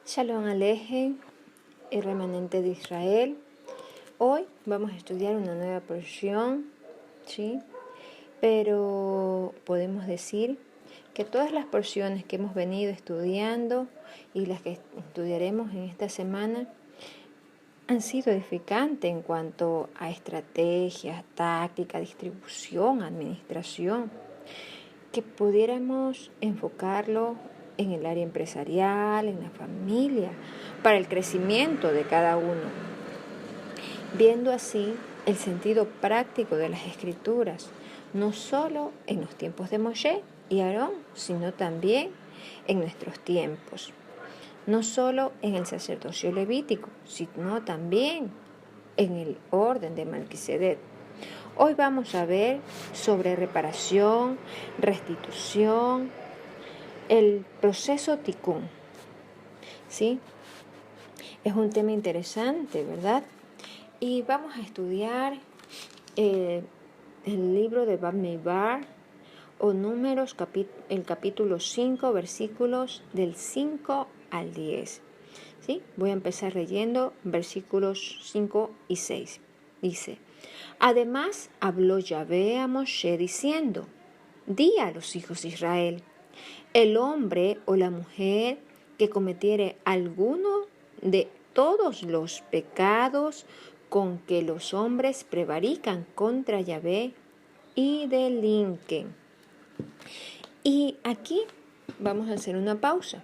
Shalom Alejem, el remanente de Israel. Hoy vamos a estudiar una nueva porción, ¿sí? Pero podemos decir que todas las porciones que hemos venido estudiando y las que estudiaremos en esta semana han sido edificantes en cuanto a estrategias, táctica, distribución, administración, que pudiéramos enfocarlo en el área empresarial, en la familia, para el crecimiento de cada uno, viendo así el sentido práctico de las Escrituras, no solo en los tiempos de Moshe y Aarón, sino también en nuestros tiempos, no solo en el sacerdocio levítico, sino también en el orden de Melquisedec. Hoy vamos a ver sobre reparación, restitución, el proceso Tikkun, ¿sí? Es un tema interesante, ¿verdad? Y vamos a estudiar el libro de Bamidbar o Números, el capítulo 5, versículos del 5 al 10. ¿Sí? Voy a empezar leyendo versículos 5 y 6. Dice: Además habló Yahvé a Moshe diciendo: Di a los hijos de Israel: el hombre o la mujer que cometiere alguno de todos los pecados con que los hombres prevarican contra Yahvé y delinquen. Y aquí vamos a hacer una pausa.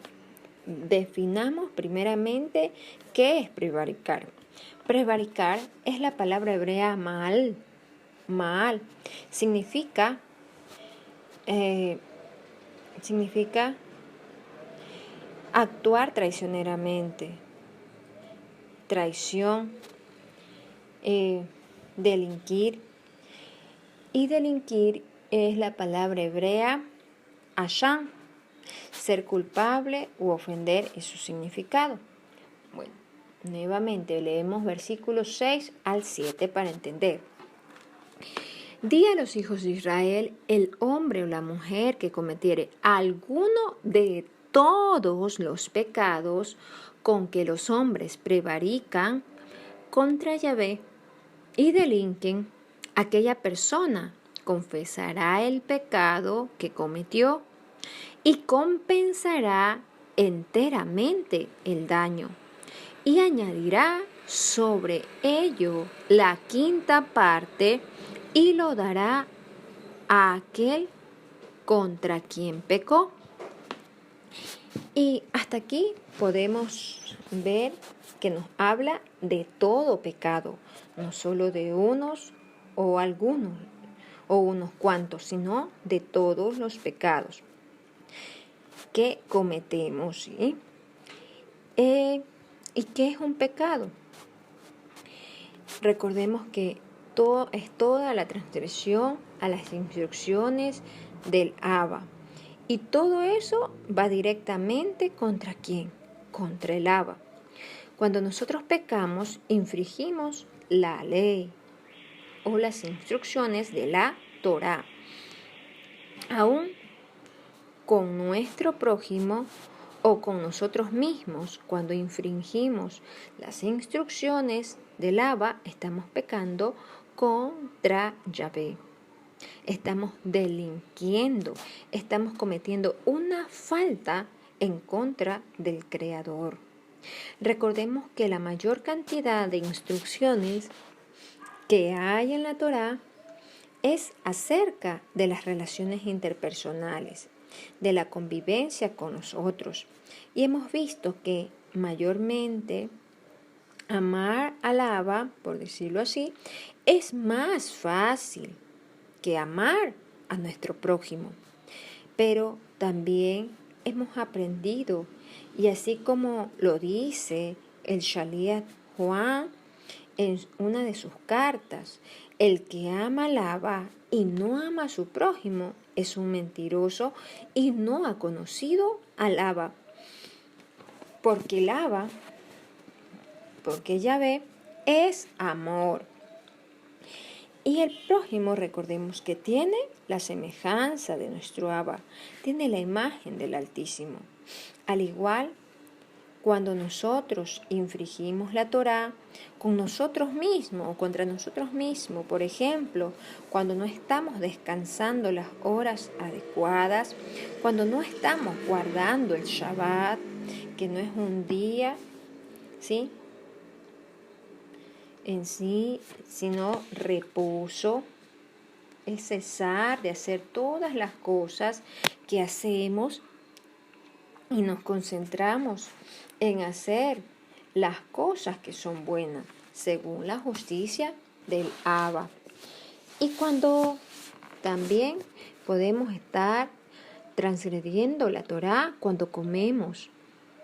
Definamos primeramente qué es prevaricar. Prevaricar es la palabra hebrea ma'al. Ma'al significa actuar traicioneramente, traición, delinquir. Y delinquir es la palabra hebrea ashan, ser culpable u ofender es su significado. Bueno, nuevamente leemos versículos 6 al 7 para entender. Di a los hijos de Israel: el hombre o la mujer que cometiere alguno de todos los pecados con que los hombres prevarican contra Yahvé y delinquen, aquella persona confesará el pecado que cometió y compensará enteramente el daño y añadirá sobre ello la quinta parte y lo dará a aquel contra quien pecó. Y hasta aquí podemos ver que nos habla de todo pecado, no solo de unos o algunos o unos cuantos, sino de todos los pecados que cometemos, ¿sí? ¿Y qué es un pecado? Recordemos que es toda la transgresión a las instrucciones del Abba. Y todo eso va directamente ¿contra quién? Contra el Abba. Cuando nosotros pecamos, infringimos la ley o las instrucciones de la Torá. Aún con nuestro prójimo o con nosotros mismos, cuando infringimos las instrucciones del Abba, estamos pecando contra Yahvé. Estamos delinquiendo, estamos cometiendo una falta en contra del Creador. Recordemos que la mayor cantidad de instrucciones que hay en la Torá es acerca de las relaciones interpersonales, de la convivencia con los otros. Y hemos visto que mayormente amar al Abba, por decirlo así, es más fácil que amar a nuestro prójimo. Pero también hemos aprendido, y así como lo dice el Shaliach Juan en una de sus cartas, el que ama al Abba y no ama a su prójimo es un mentiroso y no ha conocido al Abba. Porque el Abba, porque Yahvé es amor. Y el prójimo, recordemos que tiene la semejanza de nuestro Abba, tiene la imagen del Altísimo. Al igual cuando nosotros infringimos la Torá con nosotros mismos o contra nosotros mismos, por ejemplo, cuando no estamos descansando las horas adecuadas, cuando no estamos guardando el Shabbat, que no es un día, ¿sí?, en sí, sino reposo, es cesar de hacer todas las cosas que hacemos y nos concentramos en hacer las cosas que son buenas, según la justicia del Abba. Y cuando también podemos estar transgrediendo la Torá cuando comemos,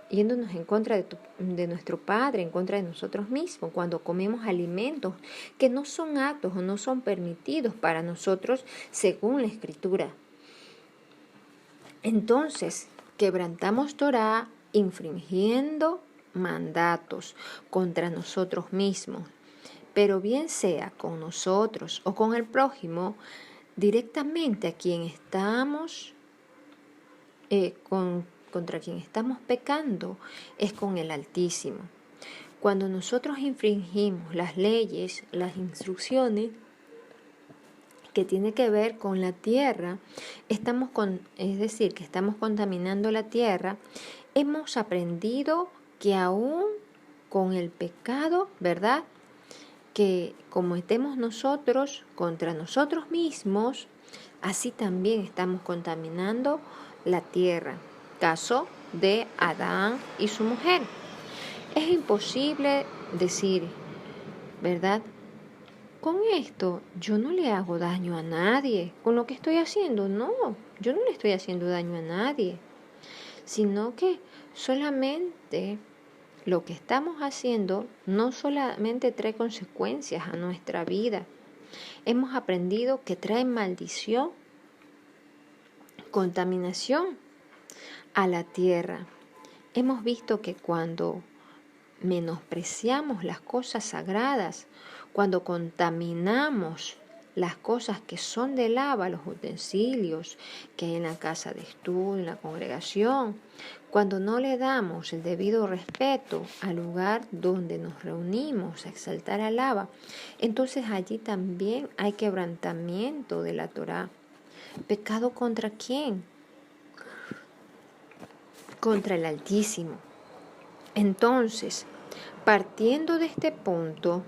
yéndonos en contra de nuestro Padre, en contra de nosotros mismos, cuando comemos alimentos que no son aptos o no son permitidos para nosotros según la Escritura. Entonces, quebrantamos Torá infringiendo mandatos contra nosotros mismos, pero bien sea con nosotros o con el prójimo, directamente a quien estamos contra quien estamos pecando es con el Altísimo. Cuando nosotros infringimos las leyes, las instrucciones que tiene que ver con la tierra, es decir, que estamos contaminando la tierra, hemos aprendido que aún con el pecado, ¿verdad?, que cometemos nosotros contra nosotros mismos, así también estamos contaminando la tierra. Caso de Adán y su mujer. Es imposible decir, ¿verdad?, con esto yo no le hago daño a nadie. Con lo que estoy haciendo, no, yo no le estoy haciendo daño a nadie. Sino que solamente lo que estamos haciendo no solamente trae consecuencias a nuestra vida. Hemos aprendido que trae maldición, contaminación a la tierra. Hemos visto que cuando menospreciamos las cosas sagradas, cuando contaminamos las cosas que son del Abba, los utensilios que hay en la casa de estudio, en la congregación, cuando no le damos el debido respeto al lugar donde nos reunimos a exaltar al Abba, entonces allí también hay quebrantamiento de la Torá. ¿Pecado contra quién? Contra el Altísimo. Entonces, partiendo de este punto,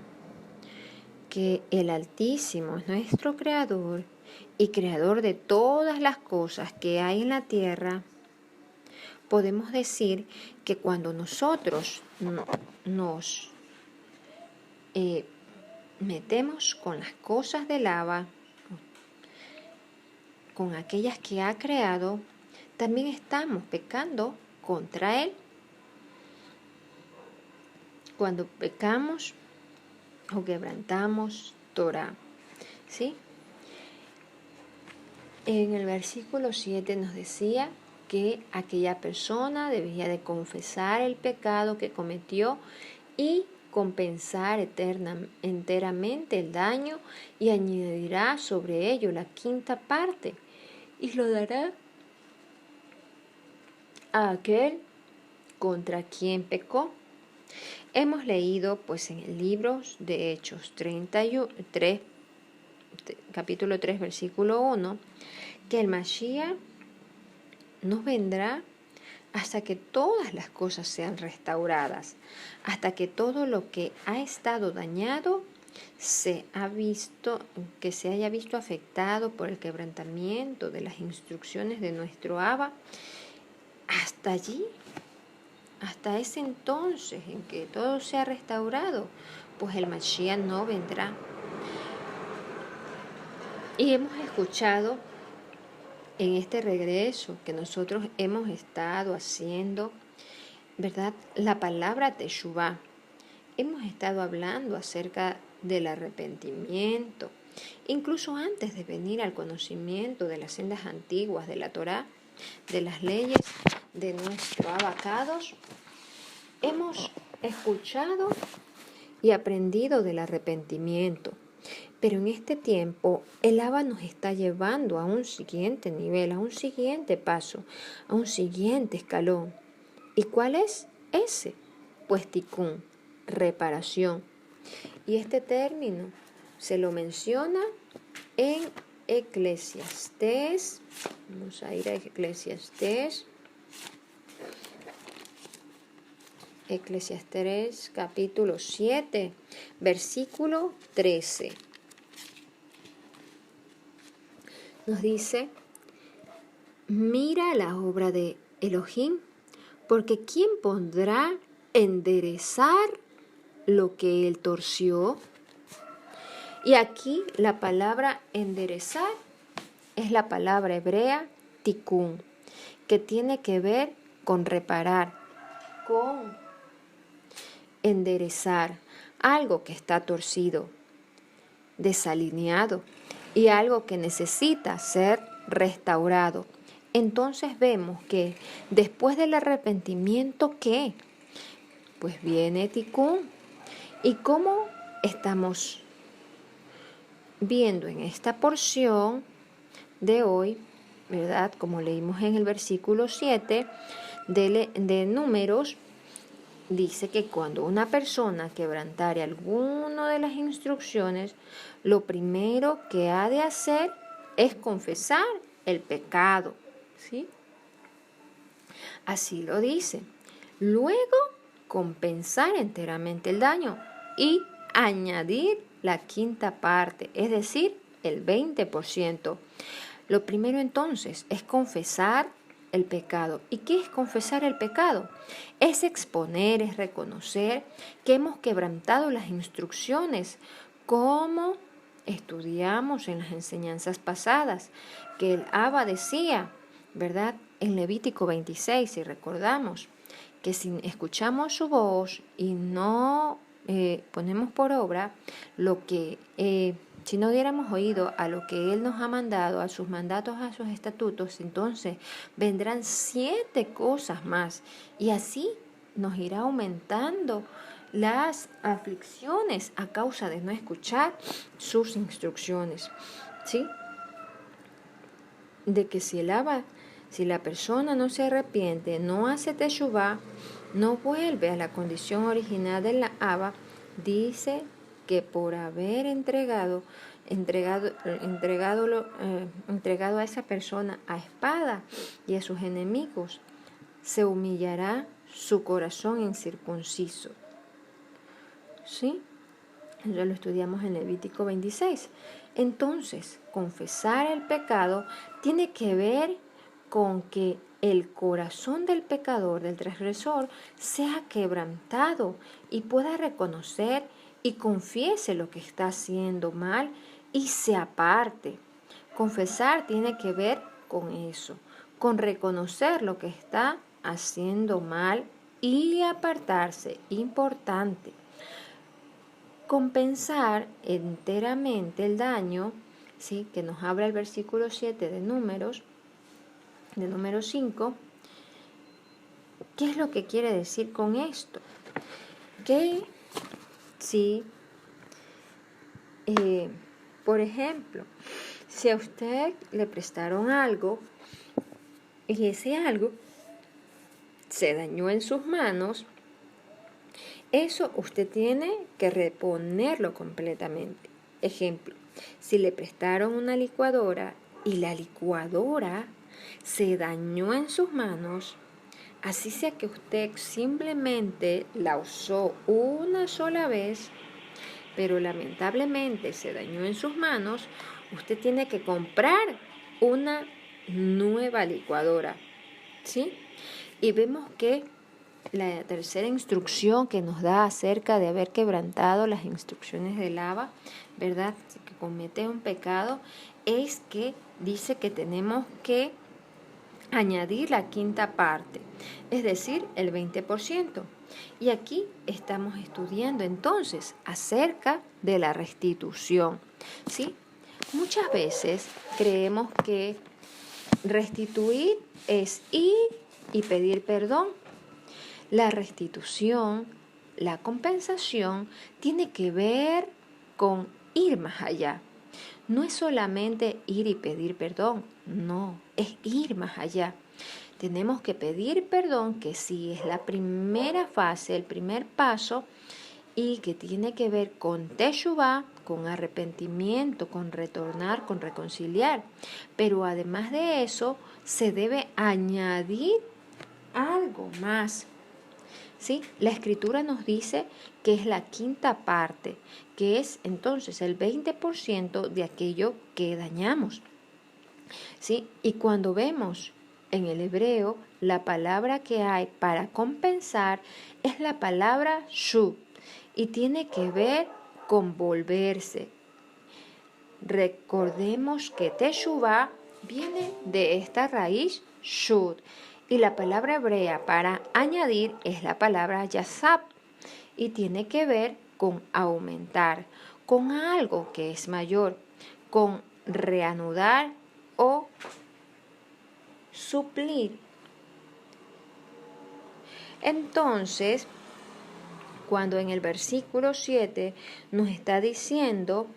que el Altísimo es nuestro Creador y Creador de todas las cosas que hay en la tierra, podemos decir que cuando nosotros nos metemos con las cosas del Abba, con aquellas que ha creado, también estamos pecando contra Él. Cuando pecamos o quebrantamos Torá, ¿sí? En el versículo 7 nos decía que aquella persona debía de confesar el pecado que cometió y compensar enteramente el daño, y añadirá sobre ello la quinta parte y lo dará a aquel contra quien pecó. Hemos leído pues en el libro de Hechos 33, capítulo 3, versículo 1, que el Mashiach no vendrá hasta que todas las cosas sean restauradas, hasta que todo lo que ha estado dañado se haya visto afectado por el quebrantamiento de las instrucciones de nuestro Abba. Hasta allí, hasta ese entonces en que todo sea restaurado, pues el Mashiach no vendrá. Y hemos escuchado en este regreso que nosotros hemos estado haciendo, ¿verdad?, la palabra Teshuvá. Hemos estado hablando acerca del arrepentimiento, incluso antes de venir al conocimiento de las sendas antiguas de la Torá, de las leyes de nuestro Abacados. Hemos escuchado y aprendido del arrepentimiento. Pero en este tiempo el Abba nos está llevando a un siguiente nivel, a un siguiente paso, a un siguiente escalón. ¿Y cuál es? S, pues tikkun, reparación. Y este término se lo menciona en Eclesiastés. Vamos a ir a Eclesiastés. Eclesiastés capítulo 7, versículo 13. Nos dice: mira la obra de Elohim, porque ¿quién podrá enderezar lo que él torció? Y aquí la palabra enderezar es la palabra hebrea tikkun, que tiene que ver con reparar, con enderezar algo que está torcido, desalineado y algo que necesita ser restaurado. Entonces vemos que después del arrepentimiento, ¿qué? Pues viene tikkun. ¿Y cómo estamos viendo en esta porción de hoy, verdad? Como leímos en el versículo 7 de Números, dice que cuando una persona quebrantare alguna de las instrucciones, lo primero que ha de hacer es confesar el pecado, ¿sí? Así lo dice. Luego, compensar enteramente el daño y añadir la quinta parte, es decir, el 20%. Lo primero entonces es confesar el pecado. ¿Y qué es confesar el pecado? Es exponer, es reconocer que hemos quebrantado las instrucciones, como estudiamos en las enseñanzas pasadas, que el Abba decía, ¿verdad? En Levítico 26, si recordamos, que si escuchamos su voz y no ponemos por obra lo que... si no diéramos oído a lo que Él nos ha mandado, a sus mandatos, a sus estatutos, entonces vendrán 7 cosas más. Y así nos irá aumentando las aflicciones a causa de no escuchar sus instrucciones. ¿Sí? De que si la persona no se arrepiente, no hace teshuvá, no vuelve a la condición original de la Abba, dice que por haber entregado a esa persona a espada y a sus enemigos, se humillará su corazón incircunciso. ¿Sí? Ya lo estudiamos en Levítico 26. Entonces, confesar el pecado tiene que ver con que el corazón del pecador, del transgresor, sea quebrantado y pueda reconocer y confiese lo que está haciendo mal y se aparte. Confesar tiene que ver con eso, con reconocer lo que está haciendo mal y apartarse. Importante. Compensar enteramente el daño, ¿sí? Que nos habla el versículo 7 de número 5. ¿Qué es lo que quiere decir con esto? Que si, por ejemplo, si a usted le prestaron algo y ese algo se dañó en sus manos, eso usted tiene que reponerlo completamente. Ejemplo, si le prestaron una licuadora y la licuadora se dañó en sus manos, así sea que usted simplemente la usó una sola vez, pero lamentablemente se dañó en sus manos, usted tiene que comprar una nueva licuadora, ¿sí? Y vemos que la tercera instrucción que nos da acerca de haber quebrantado las instrucciones del Abba, ¿verdad? Que comete un pecado, es que dice que tenemos que añadir la quinta parte, es decir, el 20%. Y aquí estamos estudiando entonces acerca de la restitución, ¿sí? Muchas veces creemos que restituir es ir y pedir perdón. La restitución, la compensación, tiene que ver con ir más allá. No es solamente ir y pedir perdón, no, es ir más allá. Tenemos que pedir perdón, que sí es la primera fase, el primer paso, y que tiene que ver con teshuvá, con arrepentimiento, con retornar, con reconciliar. Pero además de eso, se debe añadir algo más. ¿Sí? La escritura nos dice que es la quinta parte, que es entonces el 20% de aquello que dañamos. ¿Sí? Y cuando vemos en el hebreo, la palabra que hay para compensar es la palabra shuv y tiene que ver con volverse. Recordemos que teshuvá viene de esta raíz shud y la palabra hebrea para añadir es la palabra yasab y tiene que ver con aumentar, con algo que es mayor, con reanudar o suplir. Entonces, cuando en el versículo 7 nos está diciendo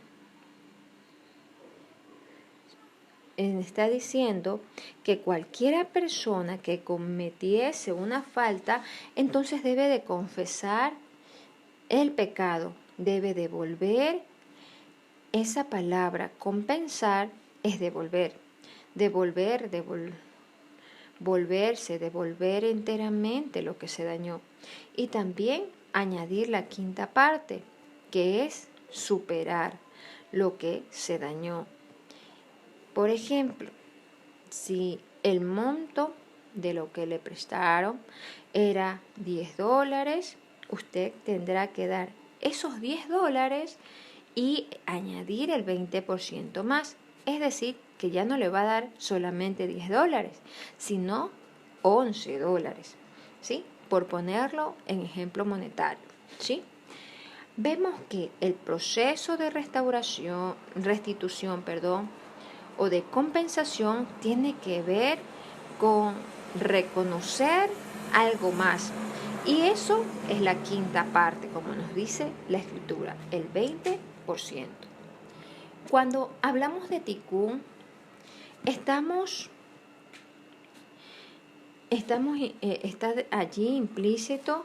que cualquiera persona que cometiese una falta, entonces debe de confesar el pecado, debe devolver. Esa palabra compensar es devolver, volverse, devolver enteramente lo que se dañó. Y también añadir la quinta parte, que es superar lo que se dañó. Por ejemplo, si el monto de lo que le prestaron era $10, usted tendrá que dar esos $10 y añadir el 20% más. Es decir, que ya no le va a dar solamente $10, sino $11, ¿sí? Por ponerlo en ejemplo monetario, ¿sí? Vemos que el proceso de restitución, o de compensación tiene que ver con reconocer algo más. Y eso es la quinta parte, como nos dice la escritura, el 20%. Cuando hablamos de tikkun, está allí implícito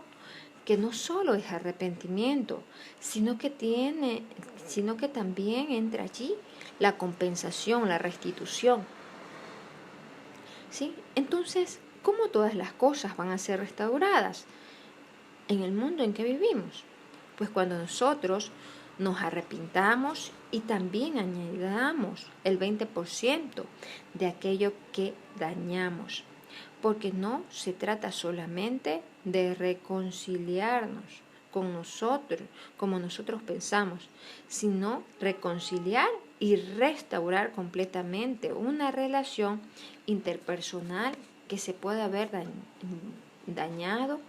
que no solo es arrepentimiento, sino que también entra allí la compensación, la restitución. ¿Sí? Entonces, ¿cómo todas las cosas van a ser restauradas en el mundo en que vivimos? Pues cuando nosotros nos arrepintamos y también añadamos el 20% de aquello que dañamos. Porque no se trata solamente de reconciliarnos con nosotros, como nosotros pensamos, sino reconciliar y restaurar completamente una relación interpersonal que se puede haber dañado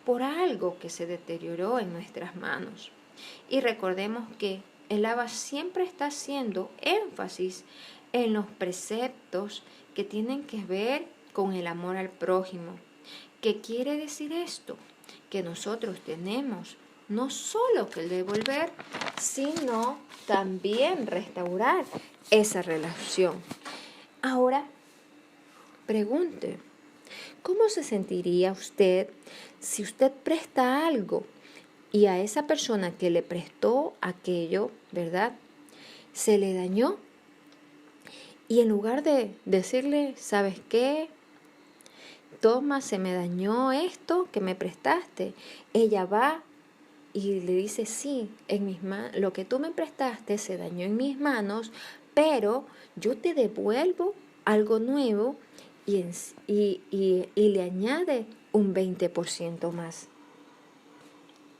por algo que se deterioró en nuestras manos. Y recordemos que el Abba siempre está haciendo énfasis en los preceptos que tienen que ver con el amor al prójimo. ¿Qué quiere decir esto? Que nosotros tenemos no solo que devolver, sino también restaurar esa relación. Ahora, pregunte, ¿cómo se sentiría usted si usted presta algo y a esa persona que le prestó aquello, ¿verdad?, se le dañó? Y en lugar de decirle, ¿sabes qué? Toma, se me dañó esto que me prestaste. Ella va y le dice, sí, lo que tú me prestaste se dañó en mis manos, pero yo te devuelvo algo nuevo y le añade un 20% más.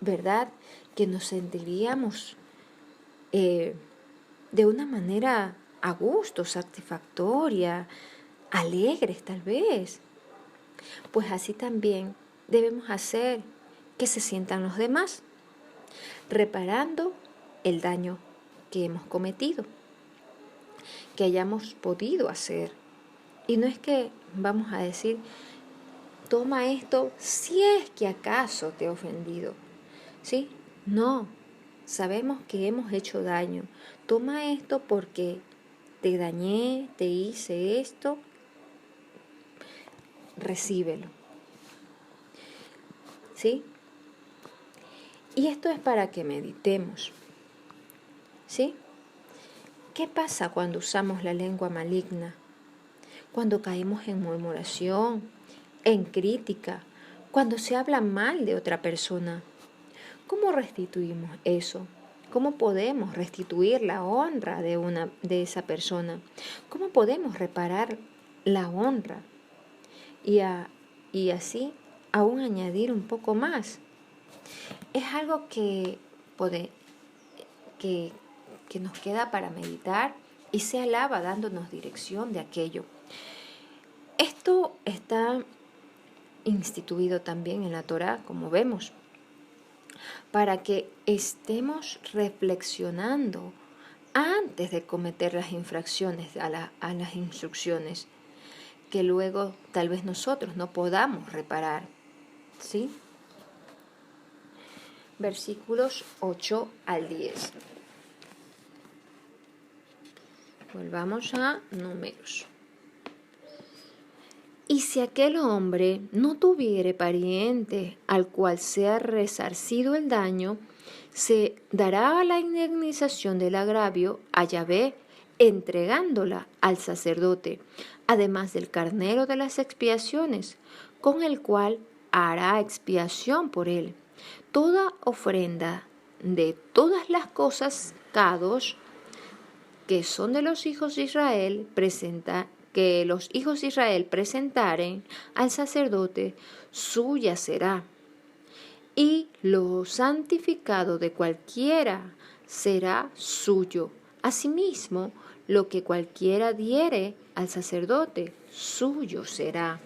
¿Verdad? Que nos sentiríamos de una manera a gusto, satisfactoria, alegres tal vez. Pues así también debemos hacer que se sientan los demás, reparando el daño que hemos cometido, que hayamos podido hacer. Y no es que vamos a decir, toma esto si es que acaso te he ofendido, ¿sí? No, sabemos que hemos hecho daño. Toma esto porque te dañé, te hice esto. recíbelo. ¿Sí? Y esto es para que meditemos. ¿Sí? ¿Qué pasa cuando usamos la lengua maligna? Cuando caemos en murmuración, en crítica, cuando se habla mal de otra persona. ¿Cómo restituimos eso? ¿Cómo podemos restituir la honra de esa persona? ¿Cómo podemos reparar la honra? Y así aún añadir un poco más. Es algo que nos queda para meditar y se alaba dándonos dirección de aquello. Esto está instituido también en la Torá, como vemos, para que estemos reflexionando antes de cometer las infracciones a las instrucciones, que luego tal vez nosotros no podamos reparar. ¿Sí? Versículos 8 al 10. Volvamos a Números. Y si aquel hombre no tuviere pariente al cual sea resarcido el daño, se dará la indemnización del agravio a Yahvé, entregándola al sacerdote, además del carnero de las expiaciones, con el cual hará expiación por él. Toda ofrenda de todas las cosas kadosh que son de los hijos de Israel, que los hijos de Israel presentaren al sacerdote, suya será. Y lo santificado de cualquiera será suyo. Asimismo, lo que cualquiera diere al sacerdote, suyo será.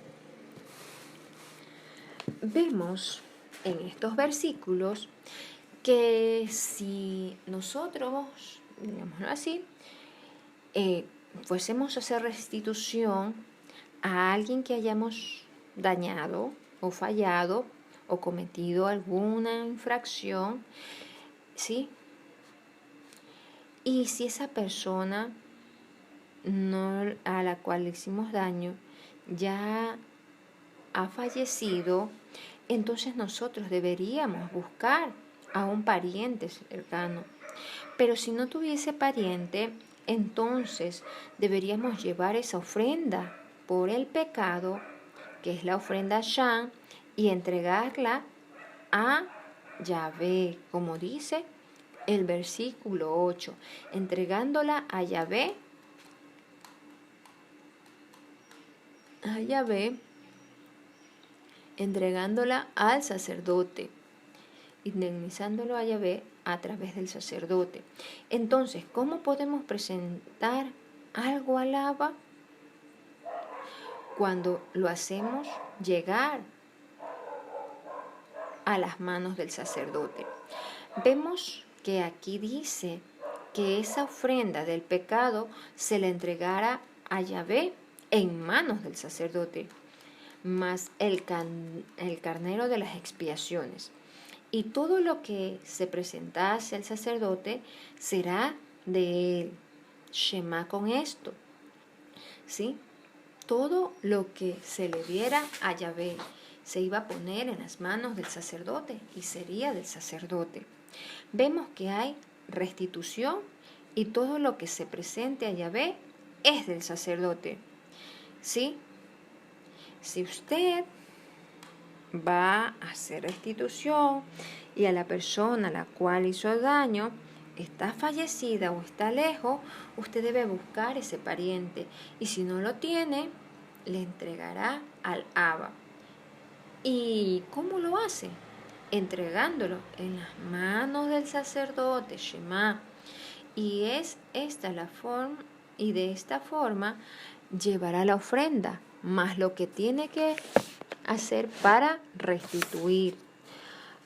Vemos en estos versículos que si nosotros, digámoslo así, fuésemos a hacer restitución a alguien que hayamos dañado o fallado o cometido alguna infracción, ¿sí? Y si esa persona a la cual le hicimos daño ya ha fallecido, entonces nosotros deberíamos buscar a un pariente cercano. Pero si no tuviese pariente, entonces deberíamos llevar esa ofrenda por el pecado, que es la ofrenda Shan, y entregarla a Yahvé, como dice el versículo 8, entregándola a Yahvé, entregándola al sacerdote, indemnizándolo a Yahvé a través del sacerdote. Entonces, ¿cómo podemos presentar algo al Abba? Cuando lo hacemos llegar a las manos del sacerdote. Vemos que aquí dice que esa ofrenda del pecado se le entregara a Yahvé en manos del sacerdote, más el carnero de las expiaciones. Y todo lo que se presentase al sacerdote será de él. Shema con esto, ¿sí? Todo lo que se le diera a Yahvé se iba a poner en las manos del sacerdote y sería del sacerdote. Vemos que hay restitución y todo lo que se presente a Yahvé es del sacerdote, ¿sí? Si usted va a hacer restitución y a la persona a la cual hizo daño está fallecida o está lejos, usted debe buscar ese pariente y si no lo tiene, le entregará al Abba. ¿Y cómo lo hace? Entregándolo en las manos del sacerdote, Shema. Y es esta la forma, y de esta forma llevará la ofrenda, más lo que tiene que hacer para restituir,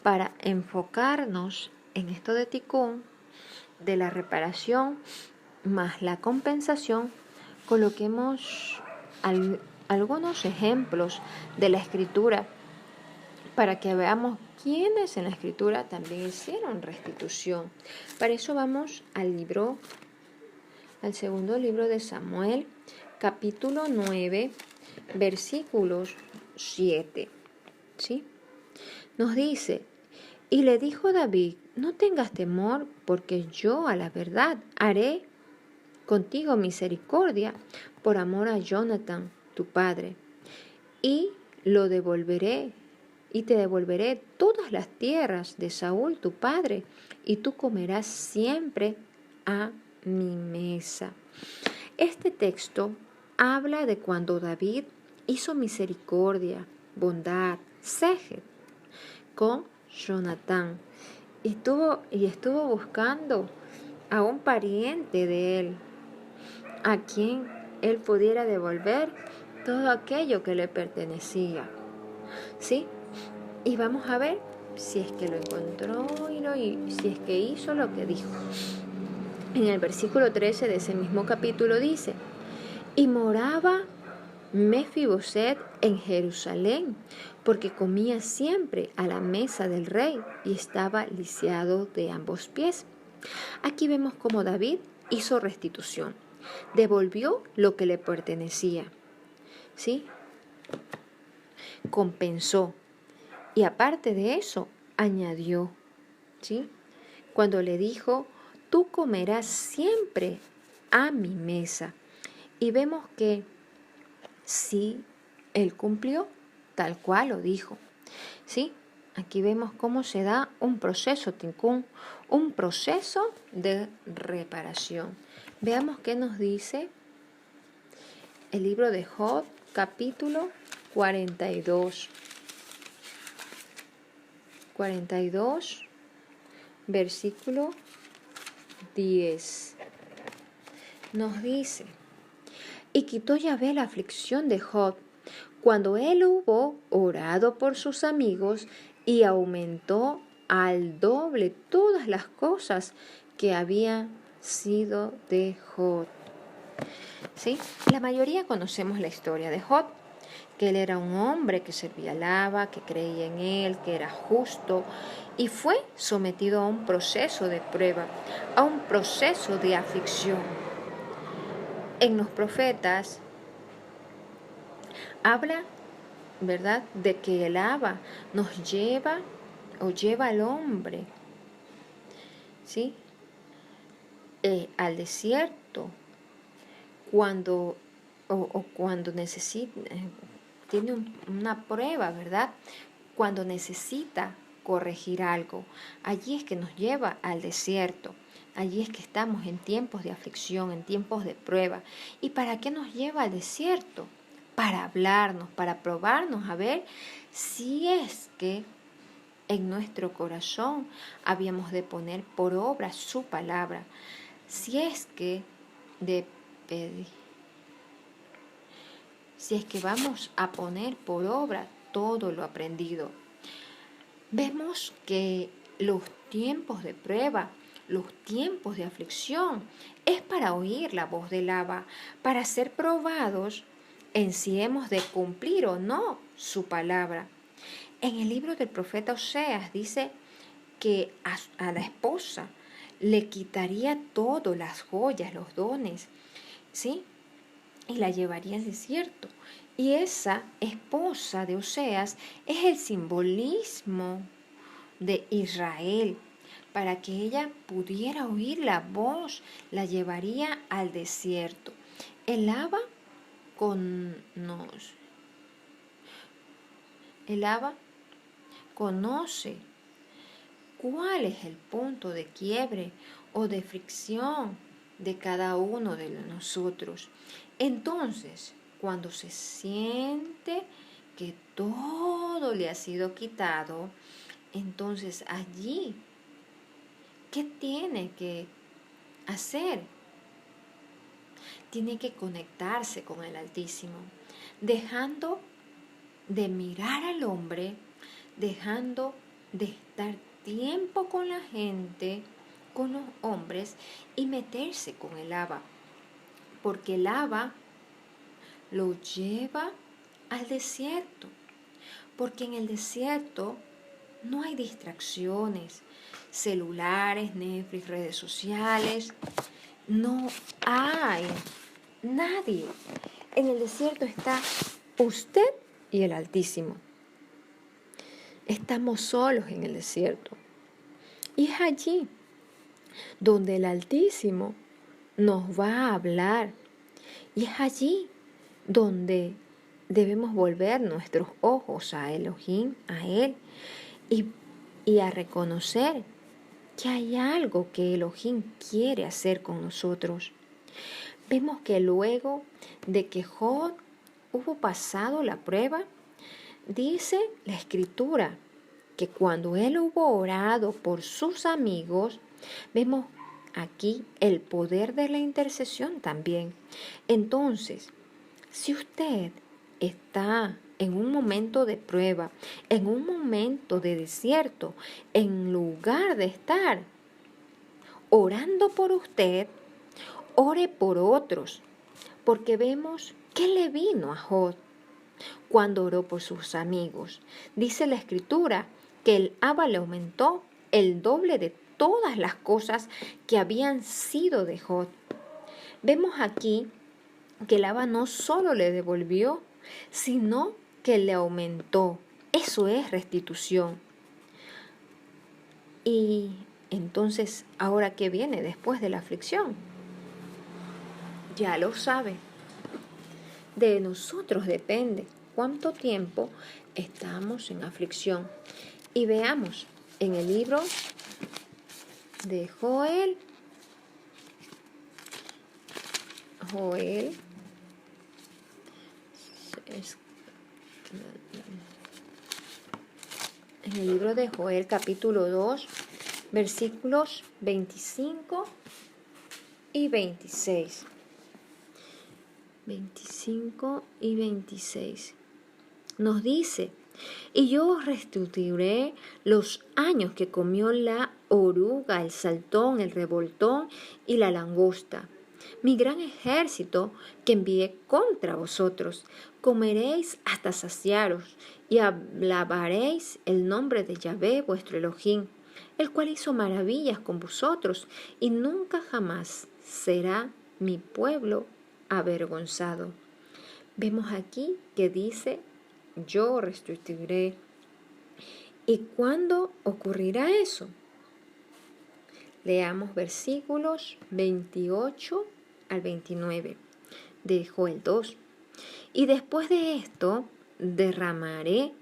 para enfocarnos en esto de Tikkun, de la reparación, más la compensación. Coloquemos algunos ejemplos de la Escritura para que veamos quiénes en la Escritura también hicieron restitución. Para eso vamos al segundo libro de Samuel, capítulo 9, versículos 7, ¿sí? Nos dice, y le dijo David, no tengas temor, porque yo a la verdad haré contigo misericordia por amor a Jonathan, tu padre, y lo devolveré, y te devolveré todas las tierras de Saúl, tu padre, y tú comerás siempre a mi mesa. Este texto habla de cuando David hizo misericordia, bondad, sejed con Jonatán y estuvo buscando a un pariente de él, a quien él pudiera devolver todo aquello que le pertenecía, ¿sí? Y vamos a ver si es que lo encontró y si es que hizo lo que dijo. En el versículo 13 de ese mismo capítulo dice, y moraba Mefiboset en Jerusalén, porque comía siempre a la mesa del rey y estaba lisiado de ambos pies. Aquí vemos cómo David hizo restitución, devolvió lo que le pertenecía, ¿sí? Compensó y aparte de eso añadió, ¿sí? Cuando le dijo, tú comerás siempre a mi mesa. Y vemos que sí, él cumplió tal cual lo dijo, ¿sí? Aquí vemos cómo se da un proceso, tincún, un proceso de reparación. Veamos qué nos dice el libro de Job, capítulo 42. 42, versículo 10. Nos dice, y quitó Yahvé la aflicción de Job, cuando él hubo orado por sus amigos y aumentó al doble todas las cosas que habían sido de Job. ¿Sí? La mayoría conocemos la historia de Job, que él era un hombre que servía a Alaba, que creía en él, que era justo, y fue sometido a un proceso de prueba, a un proceso de aflicción. En los profetas habla, ¿verdad?, de que el Alaba nos lleva o lleva al hombre, ¿sí?, al desierto, cuando necesita, tiene una prueba, ¿verdad?, cuando necesita corregir algo. Allí es que nos lleva al desierto. Allí es que estamos en tiempos de aflicción, en tiempos de prueba. ¿Y para qué nos lleva al desierto? Para hablarnos, para probarnos, a ver si es que en nuestro corazón habíamos de poner por obra su palabra. Si es que vamos a poner por obra todo lo aprendido. Vemos que los tiempos de prueba, los tiempos de aflicción, es para oír la voz del Abba, para ser probados en si hemos de cumplir o no su palabra. En el libro del profeta Oseas dice que a la esposa le quitaría todo, las joyas, los dones, ¿sí?, y la llevaría al desierto. Y esa esposa de Oseas es el simbolismo de Israel. Para que ella pudiera oír la voz, la llevaría al desierto. El Abba conoce cuál es el punto de quiebre o de fricción de cada uno de nosotros. Entonces, cuando se siente que todo le ha sido quitado, entonces allí, ¿qué tiene que hacer? Tiene que conectarse con el Altísimo, dejando de mirar al hombre, dejando de estar tiempo con la gente, con los hombres, y meterse con el Abba, porque el Abba lo lleva al desierto, porque en el desierto no hay distracciones, celulares, Netflix, redes sociales, no hay nadie. En el desierto está usted y el Altísimo. Estamos solos en el desierto. Y es allí donde el Altísimo nos va a hablar. Y es allí donde debemos volver nuestros ojos a Elohim, a Él, y a reconocer que hay algo que Elohim quiere hacer con nosotros. Vemos que luego de que Job hubo pasado la prueba, dice la Escritura que cuando él hubo orado por sus amigos, vemos aquí el poder de la intercesión también. Entonces, si usted está en un momento de prueba, en un momento de desierto, en lugar de estar orando por usted, ore por otros, porque vemos qué le vino a Job cuando oró por sus amigos. Dice la Escritura que el Abba le aumentó el doble de todas las cosas que habían sido de Job. Vemos aquí que el Abba no solo le devolvió, sino que le aumentó. Eso es restitución. Y entonces, ¿ahora qué viene después de la aflicción? Ya lo sabe. De nosotros depende cuánto tiempo estamos en aflicción. Y veamos en el libro de Joel, en el libro de Joel capítulo 2, versículos 25 y 26. 25 y 26. Nos dice: y yo os restituiré los años que comió la oruga, el saltón, el revoltón y la langosta, mi gran ejército que envié contra vosotros. Comeréis hasta saciaros y alabaréis el nombre de Yahvé vuestro Elohim, el cual hizo maravillas con vosotros, y nunca jamás será mi pueblo avergonzado. Vemos aquí que dice: yo restituiré. ¿Y cuándo ocurrirá eso? Leamos versículos 28 al 29 de Joel 2. Y después de esto derramaré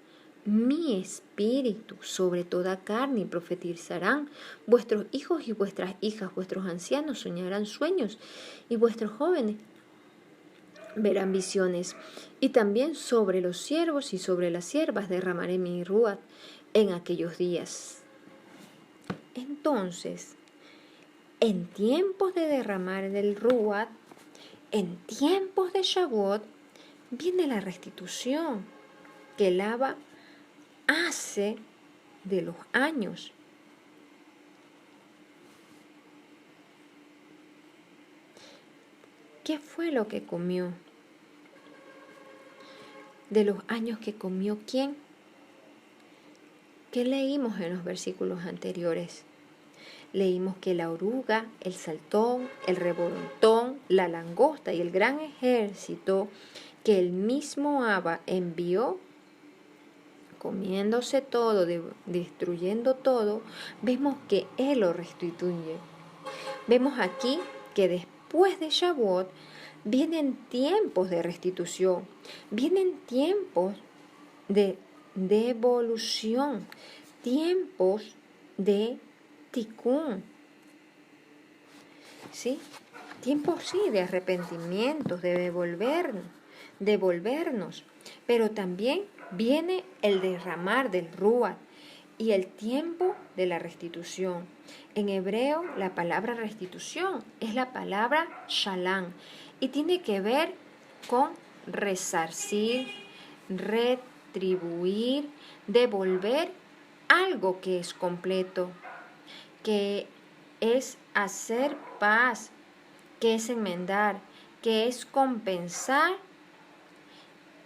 mi espíritu sobre toda carne, y profetizarán vuestros hijos y vuestras hijas, vuestros ancianos soñarán sueños, y vuestros jóvenes verán visiones. Y también sobre los siervos y sobre las siervas derramaré mi ruach en aquellos días. Entonces, en tiempos de derramar del ruach, en tiempos de Shavuot, viene la restitución que el Abba hace de los años. ¿Qué fue lo que comió? De los años que comió, ¿quién? ¿Qué leímos en los versículos anteriores? Leímos que la oruga, el saltón, el revoltón, la langosta y el gran ejército que el mismo Abba envió, comiéndose todo, destruyendo todo, vemos que Él lo restituye. Vemos aquí que después de Shavuot vienen tiempos de restitución, vienen tiempos de devolución, tiempos de tikkun, ¿sí? Tiempos sí de arrepentimientos, de devolvernos, pero también viene el derramar del ruach y el tiempo de la restitución. En hebreo, la palabra restitución es la palabra shalom y tiene que ver con resarcir, retribuir, devolver algo que es completo, que es hacer paz, que es enmendar, que es compensar,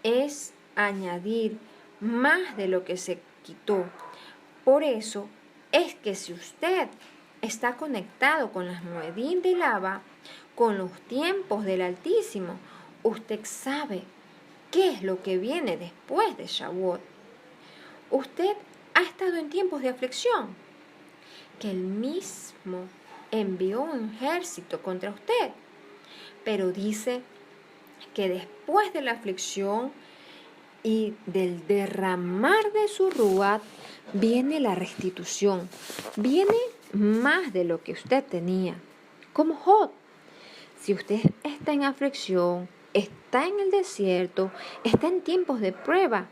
es añadir más de lo que se quitó. Por eso es que si usted está conectado con las moedín del Abba, con los tiempos del Altísimo, usted sabe ¿Qué es lo que viene después de Shavuot? Usted ha estado en tiempos de aflicción, que él mismo envió un ejército contra usted, pero dice que después de la aflicción y del derramar de su ruat viene la restitución, viene más de lo que usted tenía, como Job. Si usted está en aflicción, está en el desierto, está en tiempos de prueba,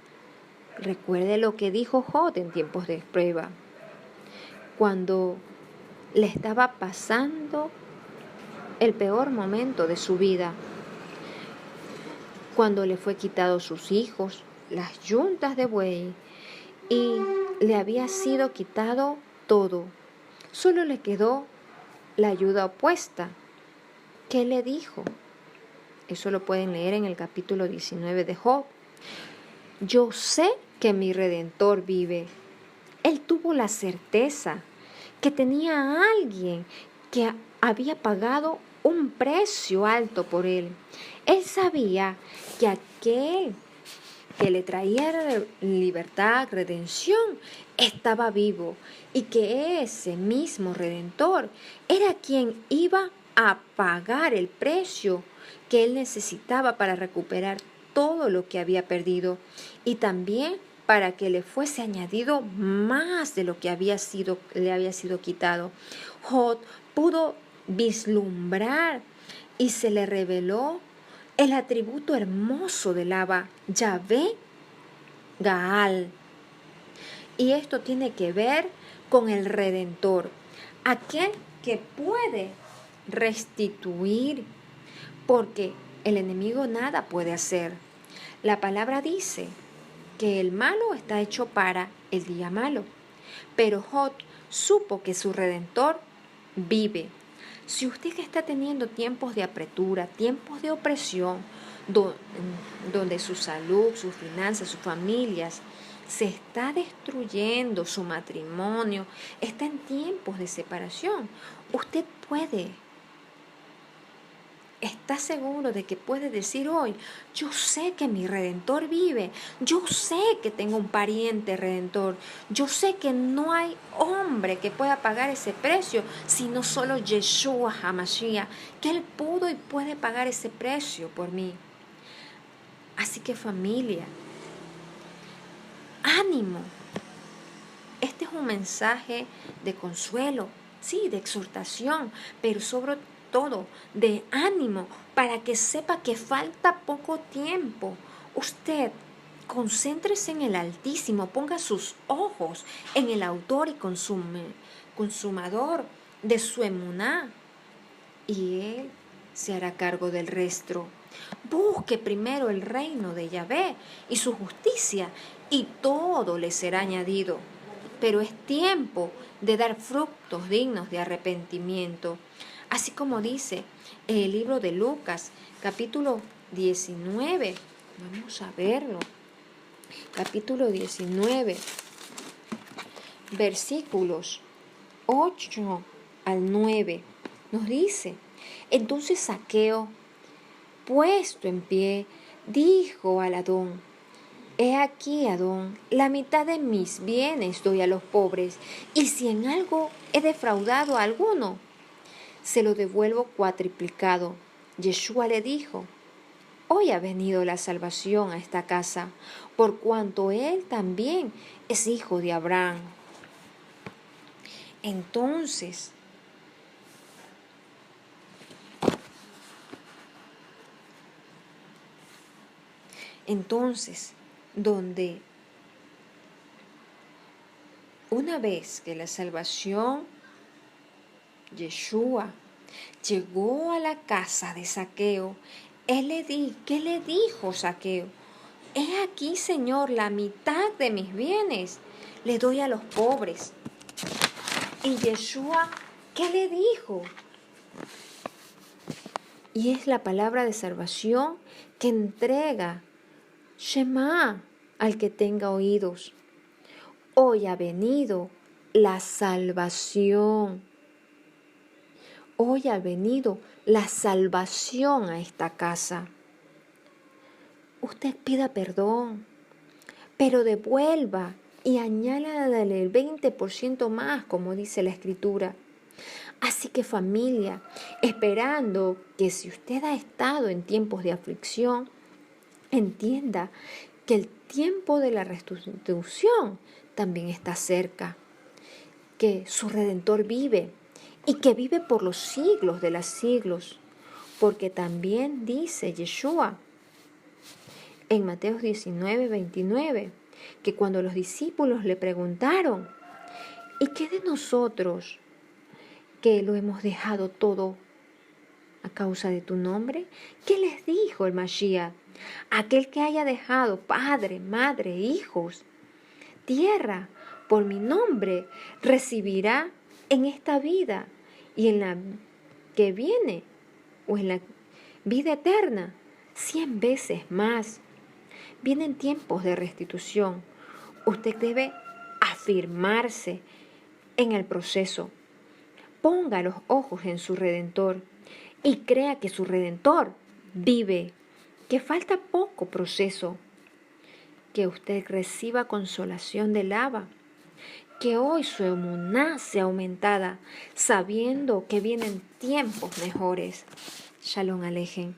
recuerde lo que dijo Job en tiempos de prueba, cuando le estaba pasando el peor momento de su vida, cuando le fue quitado sus hijos, las yuntas de buey, y le había sido quitado todo. Solo le quedó la ayuda opuesta. ¿Qué le dijo? Eso lo pueden leer en el capítulo 19 de Job. Yo sé que mi Redentor vive. Él tuvo la certeza que tenía a alguien que había pagado un precio alto por él. Él sabía que aquel que le traía libertad, redención, estaba vivo y que ese mismo Redentor era quien iba a pagar el precio que él necesitaba para recuperar todo lo que había perdido y también para que le fuese añadido más de lo que le había sido quitado. Job pudo vislumbrar y se le reveló el atributo hermoso del Abba, Yahvé Gaal. Y esto tiene que ver con el Redentor, aquel que puede restituir, porque el enemigo nada puede hacer. La palabra dice que el malo está hecho para el día malo, pero Job supo que su Redentor vive. Si usted está teniendo tiempos de apretura, tiempos de opresión, donde su salud, sus finanzas, sus familias se está destruyendo, su matrimonio está en tiempos de separación, usted está seguro de que puede decir hoy, yo sé que mi Redentor vive, yo sé que tengo un pariente Redentor, yo sé que no hay hombre que pueda pagar ese precio, sino solo Yeshua HaMashiach, que Él pudo y puede pagar ese precio por mí. Así que familia, ánimo. Este es un mensaje de consuelo, sí, de exhortación, pero sobre todo de ánimo para que sepa que falta poco tiempo. Usted concéntrese en el Altísimo, ponga sus ojos en el autor y consumador de su emuná y Él se hará cargo del resto. Busque primero el reino de Yahvé y su justicia y todo le será añadido. Pero es tiempo de dar frutos dignos de arrepentimiento. Así como dice el libro de Lucas, capítulo 19. Vamos a verlo. Capítulo 19, versículos 8 al 9. Nos dice, entonces Zaqueo, puesto en pie, dijo al Adón, he aquí, Adón, la mitad de mis bienes doy a los pobres, y si en algo he defraudado a alguno, se lo devuelvo cuatriplicado. Yeshua le dijo, hoy ha venido la salvación a esta casa, por cuanto él también es hijo de Abraham. Entonces, donde una vez que la salvación, Yeshua, llegó a la casa de Zaqueo, ¿qué le dijo Zaqueo? He aquí, Señor, la mitad de mis bienes le doy a los pobres. Y Yeshua, ¿qué le dijo? Y es la palabra de salvación que entrega Shema al que tenga oídos. Hoy ha venido la salvación. Hoy ha venido la salvación a esta casa. usted pida perdón, pero devuelva y añádale el 20% más, como dice la Escritura. Así que familia, esperando que si usted ha estado en tiempos de aflicción, entienda que el tiempo de la restitución también está cerca, que su Redentor vive y que vive por los siglos de los siglos, porque también dice Yeshua en Mateo 19:29, que cuando los discípulos le preguntaron, ¿y qué de nosotros que lo hemos dejado todo a causa de tu nombre? ¿Qué les dijo el Mashiach? Aquel que haya dejado padre, madre, hijos, tierra, por mi nombre, recibirá en esta vida y en la que viene, o en la vida eterna, 100 veces más. Vienen tiempos de restitución. Usted debe afirmarse en el proceso. Ponga los ojos en su Redentor y crea que su Redentor vive, que falta poco proceso, que usted reciba consolación del Abba, que hoy su emuná sea aumentada, sabiendo que vienen tiempos mejores. Shalom Alejem.